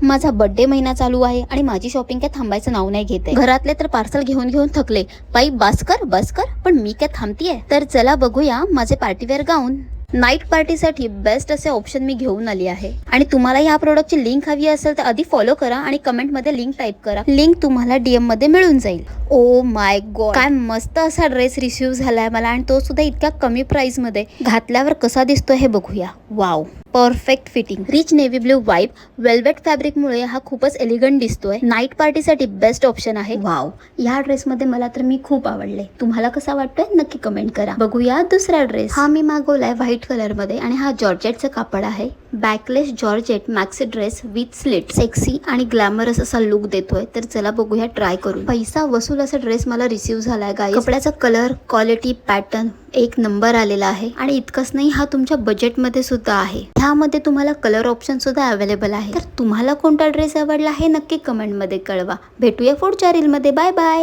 माझा बर्थडे महिना चालू आहे आणि माझी शॉपिंग काय थांबायचं नाव नाही घेते. घरातले तर पार्सल घेऊन घेऊन थकले. बाई बस कर, पण मी काय थांबतीये. तर चला बघूया माझे पार्टीवेअर गाऊन. नाईट पार्टीसाठी बेस्ट असे ऑप्शन मी घेऊन आली आहे. आणि तुम्हाला या प्रोडक्टची लिंक हवी असेल तर आधी फॉलो करा आणि कमेंट मध्ये लिंक टाईप करा. लिंक तुम्हाला DM मध्ये मिळून जाईल. ओ माय गॉड, काय मस्त असा ड्रेस रिसीव्ह झालाय मला, आणि तो सुद्धा इतक्या कमी प्राइस मध्ये. घातल्यावर कसा दिसतोय हे बघूया. Wow, perfect fitting, rich navy blue vibe, velvet fabric मुळे हा खूपच एलिगंट दिसतोय. नाईट पार्टीसाठी बेस्ट ऑप्शन आहे. वाव, या ड्रेस मध्ये मला तर मी खूप आवडले. तुम्हाला कसा वाटतोय नक्की कमेंट करा. बघूया दुसरा ड्रेस. हा मी मागवलाय व्हाईट कलर मध्ये आणि हा जॉर्जेटचा कापड आहे. Backless georgette maxi dress with slit, sexy आणि ग्लॅमरस असा लुक देतोय. तर चला बघूया ट्राय करून. पैसा वसूल असा ड्रेस मला रिसीव्ह झालाय गाईस. कपड्याचा कलर, क्वालिटी, पॅटर्न एक नंबर आलेला आहे. आणि इतकंच नाही, हा तुमच्या बजेट मध्ये सुद्धा आहे. ह्यामध्ये तुम्हाला कलर ऑप्शन सुद्धा अवेलेबल आहे. तर तुम्हाला कोणता ड्रेस आवडला हे नक्की कमेंट मध्ये कळवा. भेटूया पुढच्या रील मध्ये. Bye bye.